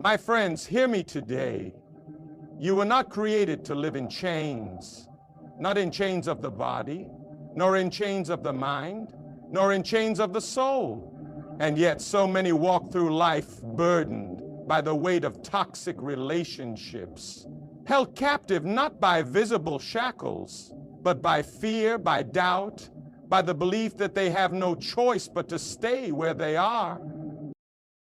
My friends, hear me today. You were not created to live in chains, not in chains of the body, nor in chains of the mind, nor in chains of the soul. And yet so many walk through life burdened by the weight of toxic relationships, held captive not by visible shackles, but by fear, by doubt, by the belief that they have no choice but to stay where they are.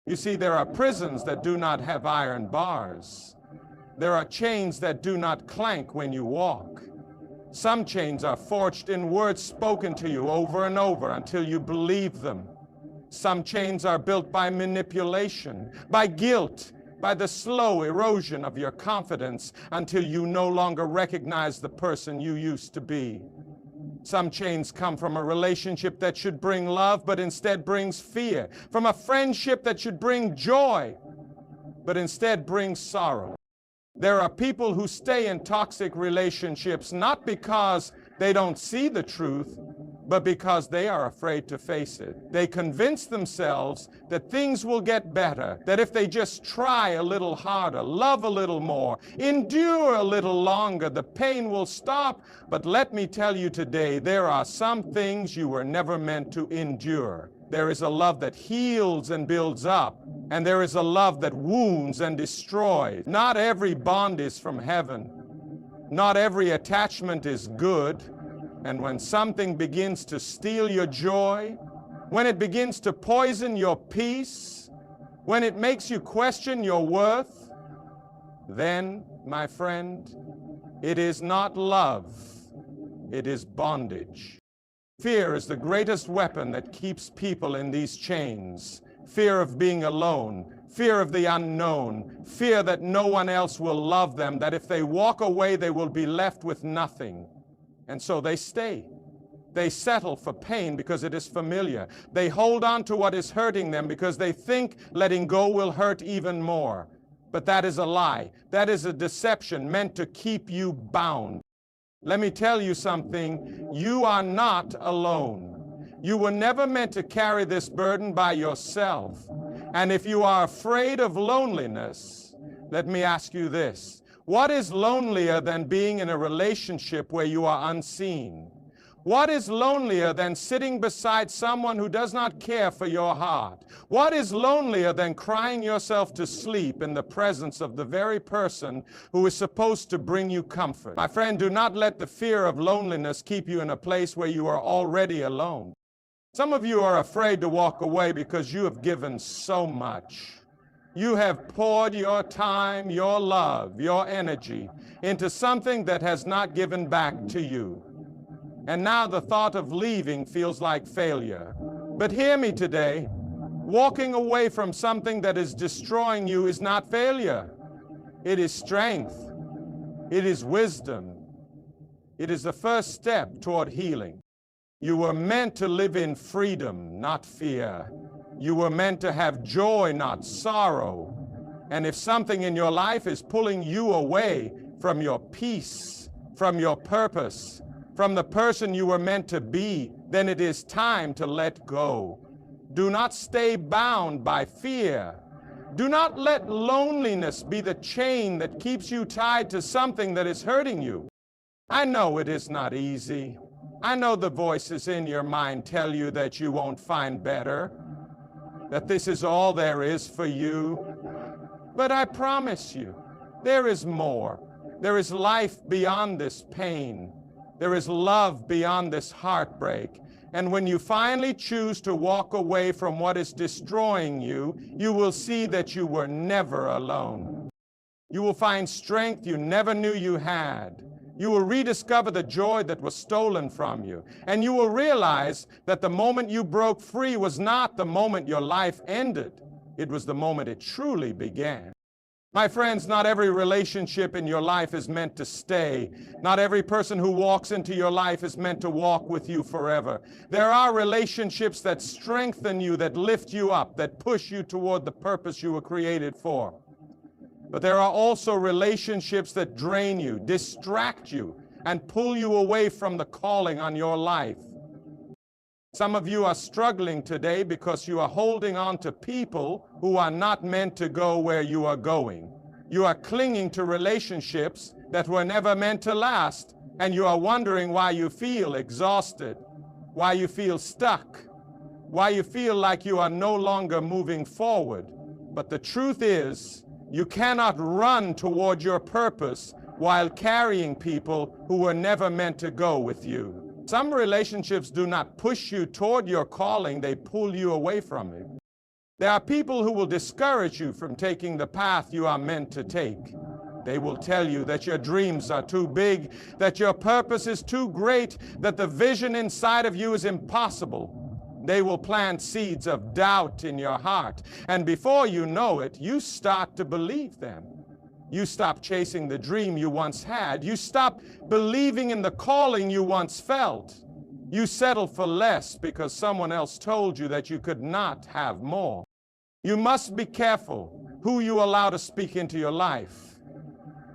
You see, there are prisons that do not have iron bars. There are chains that do not clank when you walk. Some chains are forged in words spoken to you over and over until you believe them. Some chains are built by manipulation, by guilt, by the slow erosion of your confidence until you no longer recognize the person you used to be. Some chains come from a relationship that should bring love, but instead brings fear, from a friendship that should bring joy, but instead brings sorrow. There are people who stay in toxic relationships not because they don't see the truth, but because they are afraid to face it. They convince themselves that things will get better, that if they just try a little harder, love a little more, endure a little longer, the pain will stop. But let me tell you today, there are some things you were never meant to endure. There is a love that heals and builds up, and there is a love that wounds and destroys. Not every bond is from heaven. Not every attachment is good. And when something begins to steal your joy, when it begins to poison your peace, when it makes you question your worth, then, my friend, it is not love, it is bondage. Fear is the greatest weapon that keeps people in these chains. Fear of being alone, fear of the unknown, fear that no one else will love them, that if they walk away, they will be left with nothing. And so they stay. They settle for pain because it is familiar. They hold on to what is hurting them because they think letting go will hurt even more. But that is a lie. That is a deception meant to keep you bound. Let me tell you something. You are not alone. You were never meant to carry this burden by yourself. And if you are afraid of loneliness, let me ask you this. What is lonelier than being in a relationship where you are unseen? What is lonelier than sitting beside someone who does not care for your heart? What is lonelier than crying yourself to sleep in the presence of the very person who is supposed to bring you comfort? My friend, do not let the fear of loneliness keep you in a place where you are already alone. Some of you are afraid to walk away because you have given so much. You have poured your time, your love, your energy into something that has not given back to you. And now the thought of leaving feels like failure. But hear me today, walking away from something that is destroying you is not failure. It is strength. It is wisdom. It is the first step toward healing. You were meant to live in freedom, not fear. You were meant to have joy, not sorrow. And if something in your life is pulling you away from your peace, from your purpose, from the person you were meant to be, then it is time to let go. Do not stay bound by fear. Do not let loneliness be the chain that keeps you tied to something that is hurting you. I know it is not easy. I know the voices in your mind tell you that you won't find better, that this is all there is for you. But I promise you, there is more. There is life beyond this pain. There is love beyond this heartbreak. And when you finally choose to walk away from what is destroying you, you will see that you were never alone. You will find strength you never knew you had. You will rediscover the joy that was stolen from you. And you will realize that the moment you broke free was not the moment your life ended. It was the moment it truly began. My friends, not every relationship in your life is meant to stay. Not every person who walks into your life is meant to walk with you forever. There are relationships that strengthen you, that lift you up, that push you toward the purpose you were created for. But there are also relationships that drain you, distract you, and pull you away from the calling on your life. Some of you are struggling today because you are holding on to people who are not meant to go where you are going. You are clinging to relationships that were never meant to last, and you are wondering why you feel exhausted, why you feel stuck, why you feel like you are no longer moving forward. But the truth is, you cannot run toward your purpose while carrying people who were never meant to go with you. Some relationships do not push you toward your calling, they pull you away from it. There are people who will discourage you from taking the path you are meant to take. They will tell you that your dreams are too big, that your purpose is too great, that the vision inside of you is impossible. They will plant seeds of doubt in your heart, and before you know it, you start to believe them. You stop chasing the dream you once had. You stop believing in the calling you once felt. You settle for less because someone else told you that you could not have more. You must be careful who you allow to speak into your life.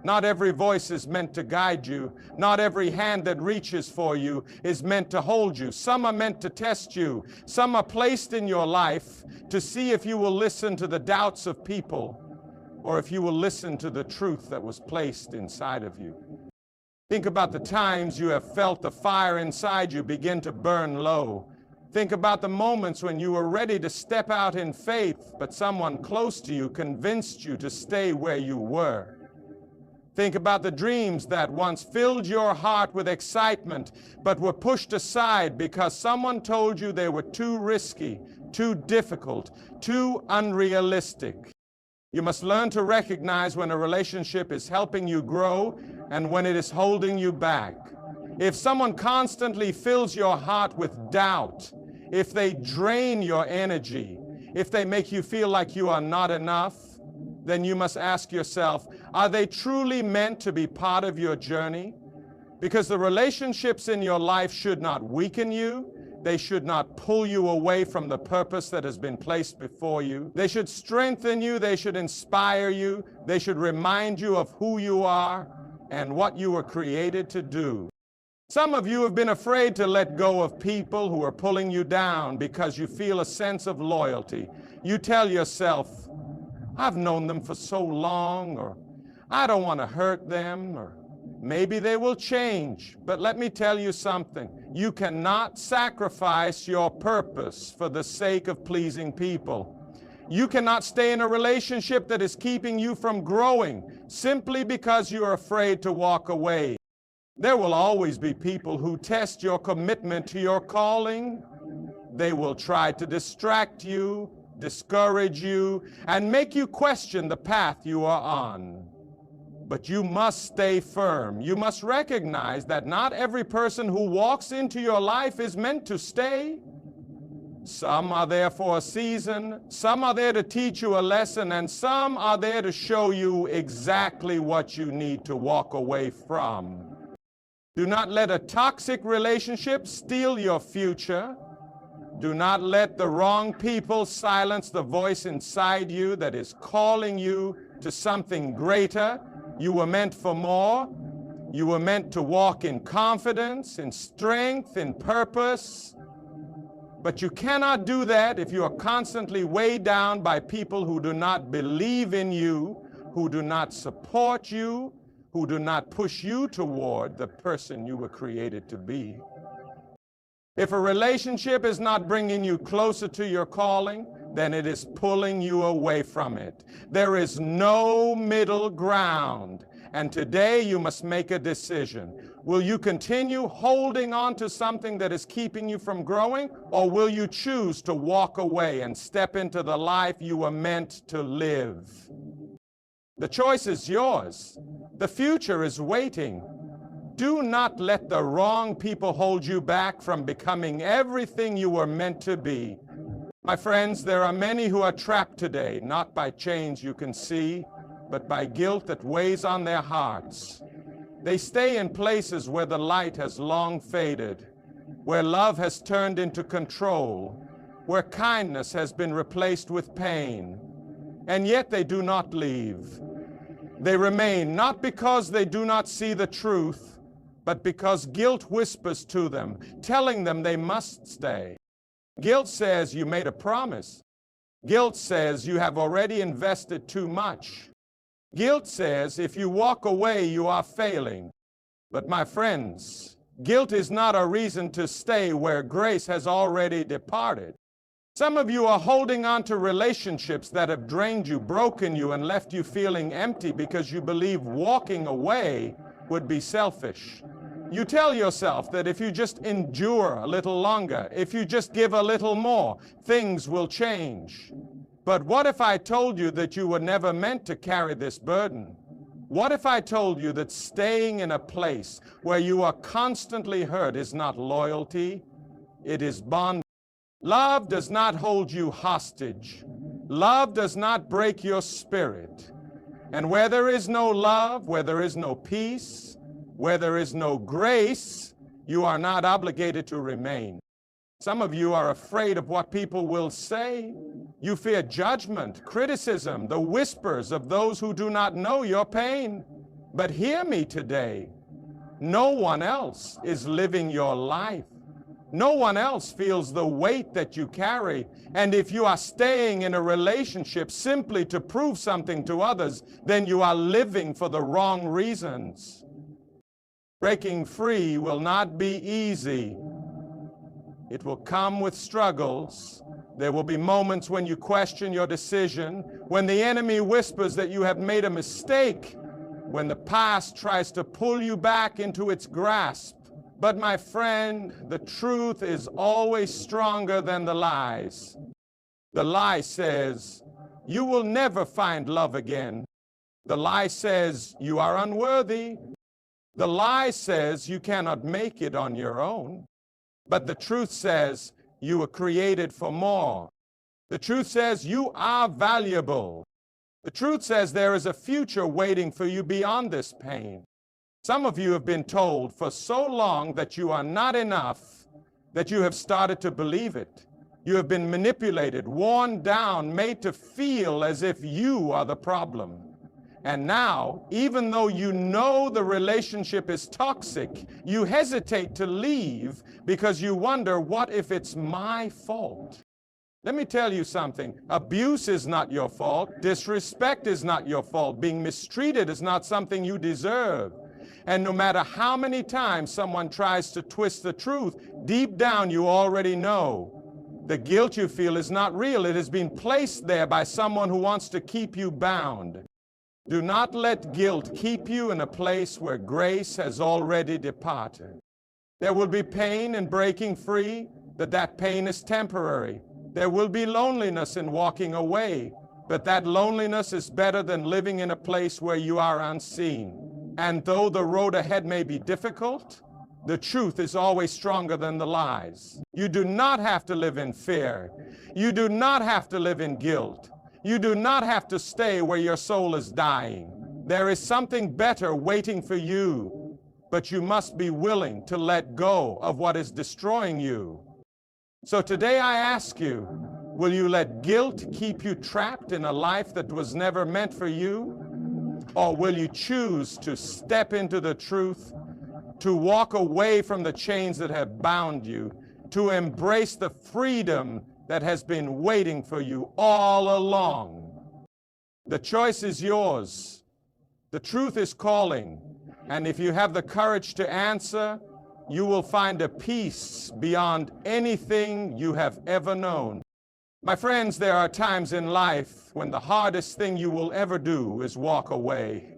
Not every voice is meant to guide you. Not every hand that reaches for you is meant to hold you. Some are meant to test you. Some are placed in your life to see if you will listen to the doubts of people, or if you will listen to the truth that was placed inside of you. Think about the times you have felt the fire inside you begin to burn low. Think about the moments when you were ready to step out in faith, but someone close to you convinced you to stay where you were. Think about the dreams that once filled your heart with excitement, but were pushed aside because someone told you they were too risky, too difficult, too unrealistic. You must learn to recognize when a relationship is helping you grow and when it is holding you back. If someone constantly fills your heart with doubt, if they drain your energy, if they make you feel like you are not enough, then you must ask yourself, are they truly meant to be part of your journey? Because the relationships in your life should not weaken you. They should not pull you away from the purpose that has been placed before you. They should strengthen you. They should inspire you. They should remind you of who you are and what you were created to do. Some of you have been afraid to let go of people who are pulling you down because you feel a sense of loyalty. You tell yourself, I've known them for so long, or I don't want to hurt them, or maybe they will change. But let me tell you something. You cannot sacrifice your purpose for the sake of pleasing people. You cannot stay in a relationship that is keeping you from growing simply because you are afraid to walk away. There will always be people who test your commitment to your calling. They will try to distract you, discourage you, and make you question the path you are on. But you must stay firm. You must recognize that not every person who walks into your life is meant to stay. Some are there for a season, some are there to teach you a lesson, and some are there to show you exactly what you need to walk away from. Do not let a toxic relationship steal your future. Do not let the wrong people silence the voice inside you that is calling you to something greater. You were meant for more. You were meant to walk in confidence, in strength, in purpose. But you cannot do that if you are constantly weighed down by people who do not believe in you, who do not support you, who do not push you toward the person you were created to be. If a relationship is not bringing you closer to your calling, then it is pulling you away from it. There is no middle ground. And today you must make a decision. Will you continue holding on to something that is keeping you from growing, or will you choose to walk away and step into the life you were meant to live? The choice is yours. The future is waiting. Do not let the wrong people hold you back from becoming everything you were meant to be. My friends, there are many who are trapped today, not by chains you can see, but by guilt that weighs on their hearts. They stay in places where the light has long faded, where love has turned into control, where kindness has been replaced with pain, and yet they do not leave. They remain not because they do not see the truth, but because guilt whispers to them, telling them they must stay. Guilt says you made a promise. Guilt says you have already invested too much. Guilt says if you walk away, you are failing. But my friends, guilt is not a reason to stay where grace has already departed. Some of you are holding on to relationships that have drained you, broken you, and left you feeling empty because you believe walking away would be selfish. You tell yourself that if you just endure a little longer, if you just give a little more, things will change. But what if I told you that you were never meant to carry this burden? What if I told you that staying in a place where you are constantly hurt is not loyalty, it is bondage? Love does not hold you hostage. Love does not break your spirit. And where there is no love, where there is no peace, where there is no grace, you are not obligated to remain. Some of you are afraid of what people will say. You fear judgment, criticism, the whispers of those who do not know your pain. But hear me today. No one else is living your life. No one else feels the weight that you carry. And if you are staying in a relationship simply to prove something to others, then you are living for the wrong reasons. Breaking free will not be easy. It will come with struggles. There will be moments when you question your decision, when the enemy whispers that you have made a mistake, when the past tries to pull you back into its grasp. But my friend, the truth is always stronger than the lies. The lie says, you will never find love again. The lie says, you are unworthy. The lie says, you cannot make it on your own. But the truth says, you were created for more. The truth says, you are valuable. The truth says, there is a future waiting for you beyond this pain. Some of you have been told for so long that you are not enough that you have started to believe it. You have been manipulated, worn down, made to feel as if you are the problem. And now, even though you know the relationship is toxic, you hesitate to leave because you wonder, what if it's my fault? Let me tell you something. Abuse is not your fault. Disrespect is not your fault. Being mistreated is not something you deserve. And no matter how many times someone tries to twist the truth, deep down you already know. The guilt you feel is not real. It has been placed there by someone who wants to keep you bound. Do not let guilt keep you in a place where grace has already departed. There will be pain in breaking free, but that pain is temporary. There will be loneliness in walking away, but that loneliness is better than living in a place where you are unseen. And though the road ahead may be difficult, the truth is always stronger than the lies. You do not have to live in fear. You do not have to live in guilt. You do not have to stay where your soul is dying. There is something better waiting for you, but you must be willing to let go of what is destroying you. So today I ask you, will you let guilt keep you trapped in a life that was never meant for you? Or will you choose to step into the truth, to walk away from the chains that have bound you, to embrace the freedom that has been waiting for you all along? The choice is yours. The truth is calling. And if you have the courage to answer, you will find a peace beyond anything you have ever known. My friends, there are times in life when the hardest thing you will ever do is walk away.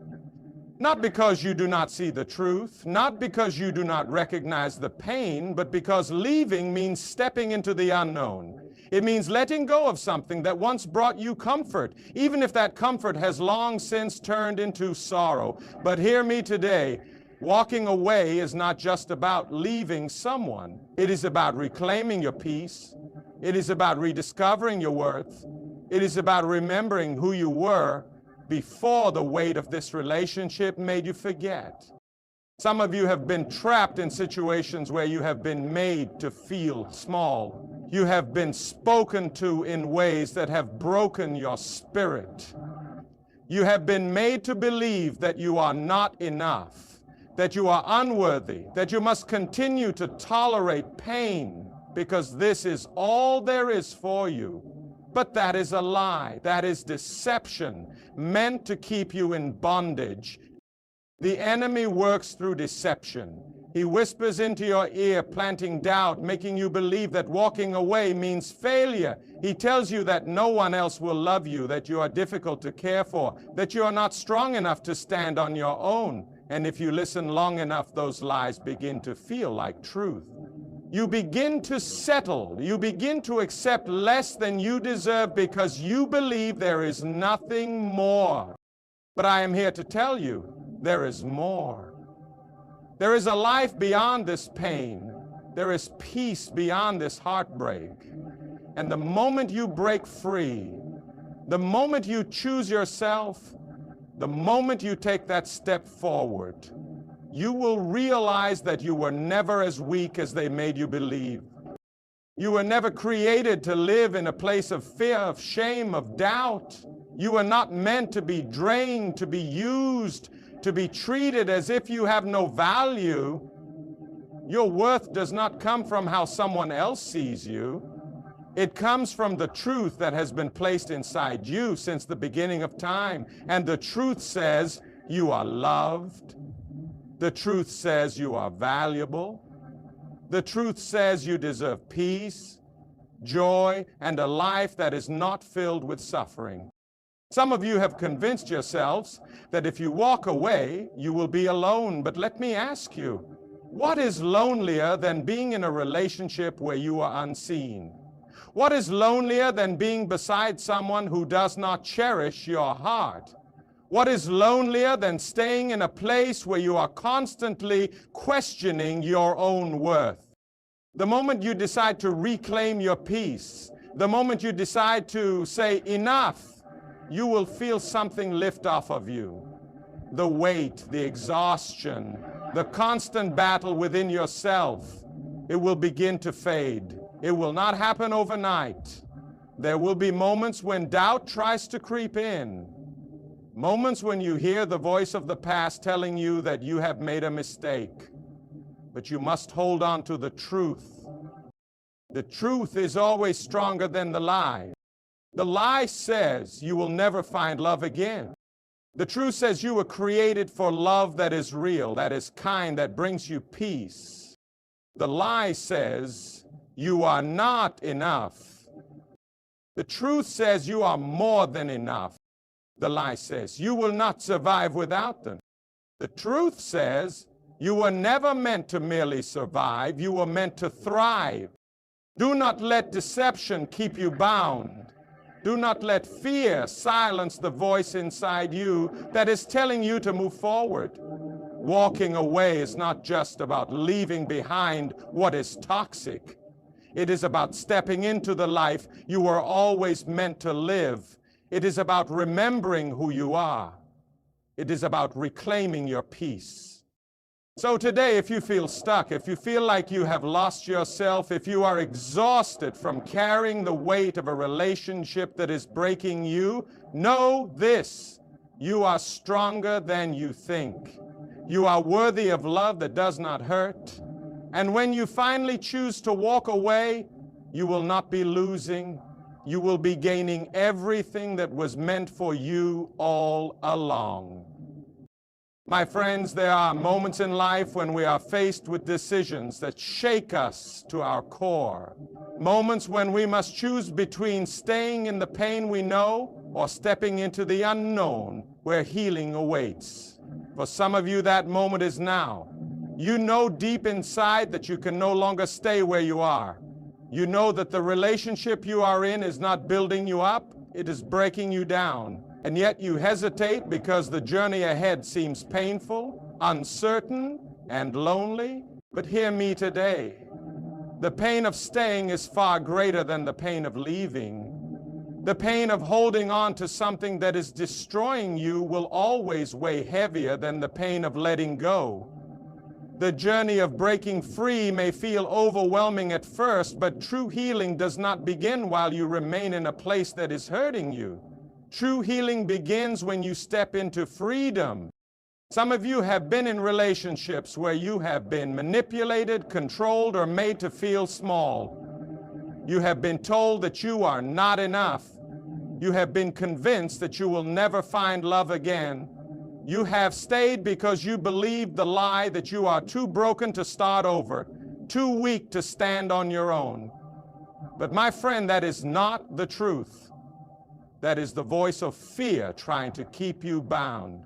Not because you do not see the truth, not because you do not recognize the pain, but because leaving means stepping into the unknown. It means letting go of something that once brought you comfort, even if that comfort has long since turned into sorrow. But hear me today. Walking away is not just about leaving someone. It is about reclaiming your peace. It is about rediscovering your worth. It is about remembering who you were before the weight of this relationship made you forget. Some of you have been trapped in situations where you have been made to feel small. You have been spoken to in ways that have broken your spirit. You have been made to believe that you are not enough, that you are unworthy, that you must continue to tolerate pain. because this is all there is for you. But that is a lie. That is deception meant to keep you in bondage. The enemy works through deception. He whispers into your ear, planting doubt, making you believe that walking away means failure. He tells you that no one else will love you, that you are difficult to care for, that you are not strong enough to stand on your own. And if you listen long enough, those lies begin to feel like truth. You begin to settle. You begin to accept less than you deserve because you believe there is nothing more. But I am here to tell you, there is more. There is a life beyond this pain. There is peace beyond this heartbreak. And the moment you break free, the moment you choose yourself, the moment you take that step forward, you will realize that you were never as weak as they made you believe. You were never created to live in a place of fear, of shame, of doubt. You were not meant to be drained, to be used, to be treated as if you have no value. Your worth does not come from how someone else sees you. It comes from the truth that has been placed inside you since the beginning of time. And the truth says you are loved. The truth says you are valuable. The truth says you deserve peace, joy, and a life that is not filled with suffering. Some of you have convinced yourselves that if you walk away, you will be alone. But let me ask you, what is lonelier than being in a relationship where you are unseen? What is lonelier than being beside someone who does not cherish your heart? What is lonelier than staying in a place where you are constantly questioning your own worth? The moment you decide to reclaim your peace, the moment you decide to say enough, you will feel something lift off of you. The weight, the exhaustion, the constant battle within yourself, it will begin to fade. It will not happen overnight. There will be moments when doubt tries to creep in. Moments when you hear the voice of the past telling you that you have made a mistake. But you must hold on to the truth. The truth is always stronger than the lie. The lie says you will never find love again. The truth says you were created for love that is real, that is kind, that brings you peace. The lie says you are not enough. The truth says you are more than enough. The lie says you will not survive without them. The truth says you were never meant to merely survive. You were meant to thrive. Do not let deception keep you bound. Do not let fear silence the voice inside you that is telling you to move forward. Walking away is not just about leaving behind what is toxic. It is about stepping into the life you were always meant to live. It is about remembering who you are. It is about reclaiming your peace. So today, if you feel stuck, if you feel like you have lost yourself, if you are exhausted from carrying the weight of a relationship that is breaking you, know this: you are stronger than you think. You are worthy of love that does not hurt. And when you finally choose to walk away, you will not be losing. You will be gaining everything that was meant for you all along. My friends, there are moments in life when we are faced with decisions that shake us to our core. Moments when we must choose between staying in the pain we know or stepping into the unknown where healing awaits. For some of you, that moment is now. You know deep inside that you can no longer stay where you are. You know that the relationship you are in is not building you up, it is breaking you down. And yet you hesitate because the journey ahead seems painful, uncertain, and lonely. But hear me today. The pain of staying is far greater than the pain of leaving. The pain of holding on to something that is destroying you will always weigh heavier than the pain of letting go. The journey of breaking free may feel overwhelming at first, but true healing does not begin while you remain in a place that is hurting you. True healing begins when you step into freedom. Some of you have been in relationships where you have been manipulated, controlled, or made to feel small. You have been told that you are not enough. You have been convinced that you will never find love again. You have stayed because you believe the lie that you are too broken to start over, too weak to stand on your own. But my friend, that is not the truth. That is the voice of fear trying to keep you bound.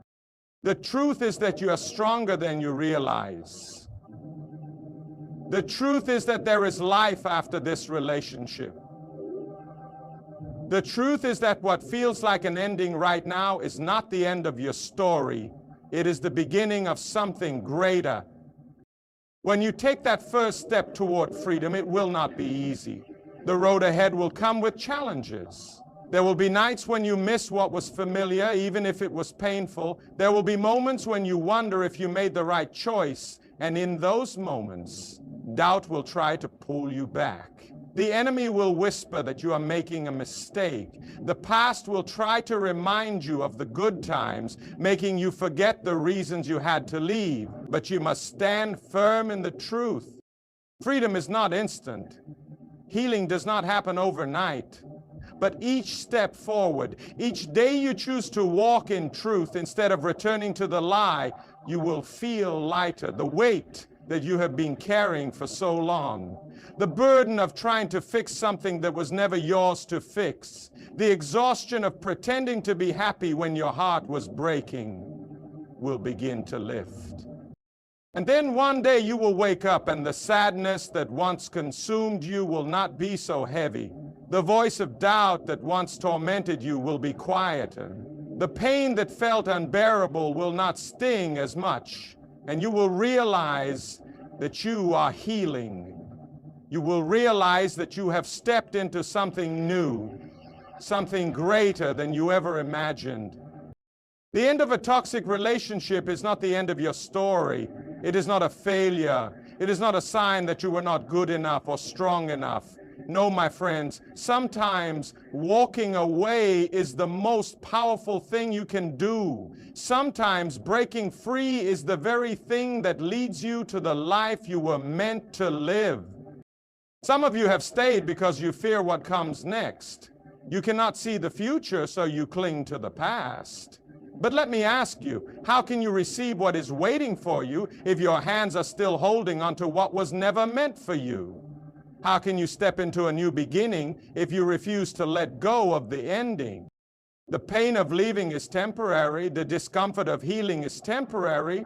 The truth is that you are stronger than you realize. The truth is that there is life after this relationship. The truth is that what feels like an ending right now is not the end of your story. It is the beginning of something greater. When you take that first step toward freedom, it will not be easy. The road ahead will come with challenges. There will be nights when you miss what was familiar, even if it was painful. There will be moments when you wonder if you made the right choice. And in those moments, doubt will try to pull you back. The enemy will whisper that you are making a mistake. The past will try to remind you of the good times, making you forget the reasons you had to leave. But you must stand firm in the truth. Freedom is not instant. Healing does not happen overnight. But each step forward, each day you choose to walk in truth instead of returning to the lie, you will feel lighter. The weight that you have been carrying for so long, the burden of trying to fix something that was never yours to fix, the exhaustion of pretending to be happy when your heart was breaking, will begin to lift. And then one day you will wake up and the sadness that once consumed you will not be so heavy. The voice of doubt that once tormented you will be quieter. The pain that felt unbearable will not sting as much. And you will realize that you are healing. You will realize that you have stepped into something new, something greater than you ever imagined. The end of a toxic relationship is not the end of your story. It is not a failure. It is not a sign that you were not good enough or strong enough. No, my friends, sometimes walking away is the most powerful thing you can do. Sometimes breaking free is the very thing that leads you to the life you were meant to live. Some of you have stayed because you fear what comes next. You cannot see the future, so you cling to the past. But let me ask you, how can you receive what is waiting for you if your hands are still holding onto what was never meant for you? How can you step into a new beginning if you refuse to let go of the ending? The pain of leaving is temporary, the discomfort of healing is temporary,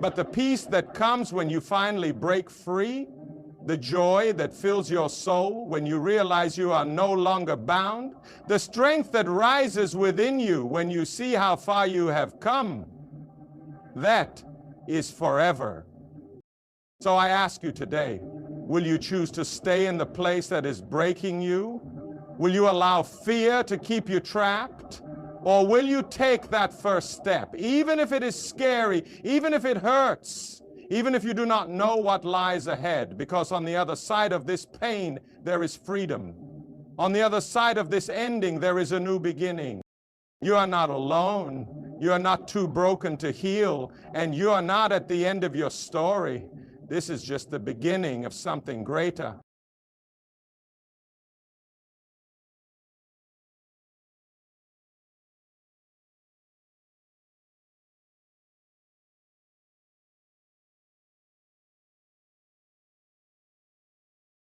but the peace that comes when you finally break free, the joy that fills your soul when you realize you are no longer bound, the strength that rises within you when you see how far you have come, that is forever. So I ask you today, will you choose to stay in the place that is breaking you? Will you allow fear to keep you trapped? Or will you take that first step, even if it is scary, even if it hurts, even if you do not know what lies ahead? Because on the other side of this pain, there is freedom. On the other side of this ending, there is a new beginning. You are not alone. You are not too broken to heal, and you are not at the end of your story. This is just the beginning of something greater.